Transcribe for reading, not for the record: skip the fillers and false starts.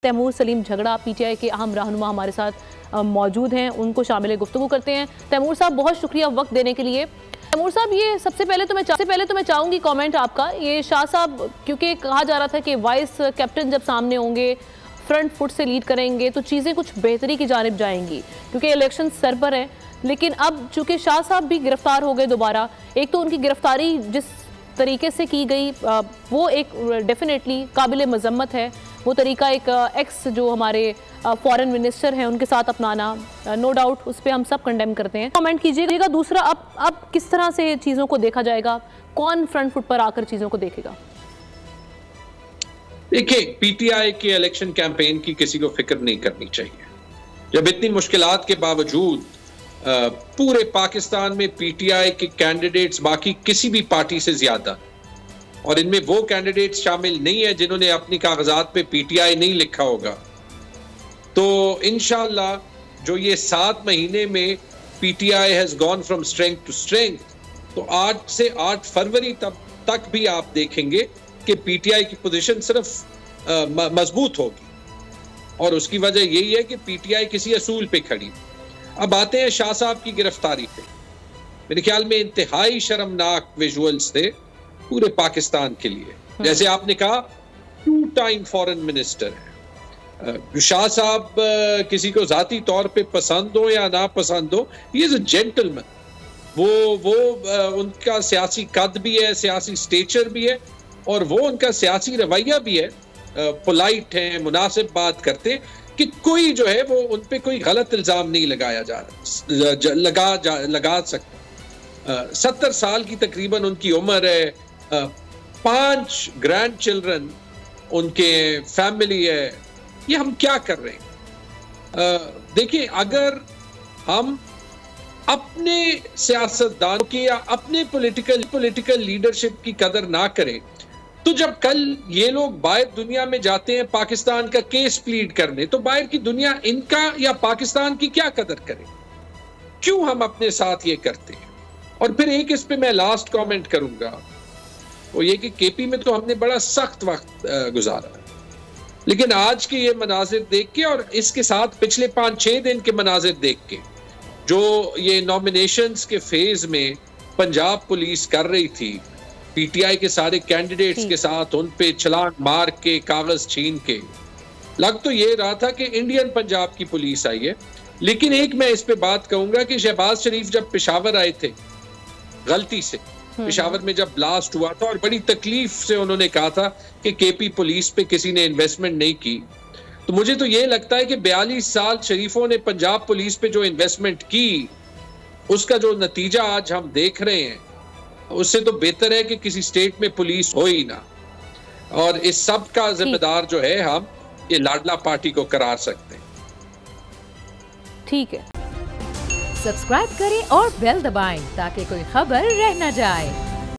तैमूर सलीम झगड़ा पीटीआई के अहम रहनुमा हमारे साथ मौजूद हैं, उनको शामिल गुफ्तगू करते हैं। तैमूर साहब, बहुत शुक्रिया वक्त देने के लिए। तैमूर साहब, ये सबसे पहले तो मैं चाहूंगी कमेंट आपका। ये शाह साहब, क्योंकि कहा जा रहा था कि वाइस कैप्टन जब सामने होंगे, फ्रंट फुट से लीड करेंगे तो चीज़ें कुछ बेहतरी की जानिब जाएंगी, क्योंकि इलेक्शन सर पर है। लेकिन अब चूंकि शाह साहब भी गिरफ्तार हो गए दोबारा, एक तो उनकी गिरफ्तारी जिस तरीके से की गई वो एक डेफिनेटली काबिल मजम्मत है। वो तरीका एक एक्स जो हमारे फॉरेन मिनिस्टर हैं उनके साथ अपनाना, नो डाउट उस पर हम सब कंडेम करते हैं। कमेंट कीजिएगा। दूसरा, अब किस तरह से चीज़ों को देखा जाएगा, कौन फ्रंट फुट पर आकर चीज़ों को देखेगा? देखिए, पीटीआई के इलेक्शन कैंपेन की किसी को फिक्र नहीं करनी चाहिए। जब इतनी मुश्किलात के बावजूद पूरे पाकिस्तान में पीटीआई के कैंडिडेट्स बाकी किसी भी पार्टी से ज्यादा, और इनमें वो कैंडिडेट्स शामिल नहीं है जिन्होंने अपनी कागजात पे पीटीआई नहीं लिखा होगा, तो इंशाअल्लाह जो ये 7 महीने में PTI has gone from strength to strength, तो आज से 8 फरवरी तक भी आप देखेंगे कि पीटीआई की पोजीशन सिर्फ मजबूत होगी, और उसकी वजह यही है कि पीटीआई किसी असूल पे खड़ी। अब आते हैं शाह साहब की गिरफ्तारी पे। मेरे ख्याल में इंतहाई शर्मनाक विजुअल्स थे पूरे पाकिस्तान के लिए। जैसे आपने कहा, 2 टाइम फॉरेन मिनिस्टर है। शाह साहब किसी को जाती तौर पे पसंद हो या ना पसंद हो, ही इज अ जेंटलमैन। वो उनका सियासी कद भी है, सियासी स्टेचर भी है, और वो उनका सियासी रवैया भी है, पोलाइट है, मुनासिब बात करते हैं कि कोई जो है वो उन पे कोई गलत इल्जाम नहीं लगाया लगा सकता। 70 साल की तकरीबन उनकी उम्र है, 5 ग्रैंड चिल्ड्रन उनके फैमिली है। ये हम क्या कर रहे हैं? देखिए, अगर हम अपने सियासतदानों की या अपने पॉलिटिकल लीडरशिप की कदर ना करें, तो जब कल ये लोग बाहर दुनिया में जाते हैं पाकिस्तान का केस प्लीड करने, तो बाहर की दुनिया इनका या पाकिस्तान की क्या कदर करे? क्यों हम अपने साथ ये करते हैं? और फिर एक इस पे मैं लास्ट कमेंट करूंगा, वो ये कि केपी में तो हमने बड़ा सख्त वक्त गुजारा है, लेकिन आज के ये मनाजिर देख के और इसके साथ पिछले 5-6 दिन के मनाजिर देख के, जो ये नॉमिनेशंस के फेज में पंजाब पुलिस कर रही थी पीटीआई के सारे कैंडिडेट्स के साथ, उन पे छलांग मार के, कागज छीन के, लग तो ये रहा था कि इंडियन पंजाब की पुलिस आई है। लेकिन एक मैं इस पे बात कहूंगा कि शहबाज शरीफ जब पेशावर आए थे, गलती से पेशावर में जब ब्लास्ट हुआ था, और बड़ी तकलीफ से उन्होंने कहा था कि केपी पुलिस पे किसी ने इन्वेस्टमेंट नहीं की, तो मुझे तो ये लगता है कि 42 साल शरीफों ने पंजाब पुलिस पे जो इन्वेस्टमेंट की, उसका जो नतीजा आज हम देख रहे हैं, उससे तो बेहतर है कि किसी स्टेट में पुलिस हो ही ना। और इस सब का जिम्मेदार जो है, हम ये लाडला पार्टी को करार सकते हैं। ठीक है, सब्सक्राइब करें और बेल दबाएं ताकि कोई खबर रह न जाए।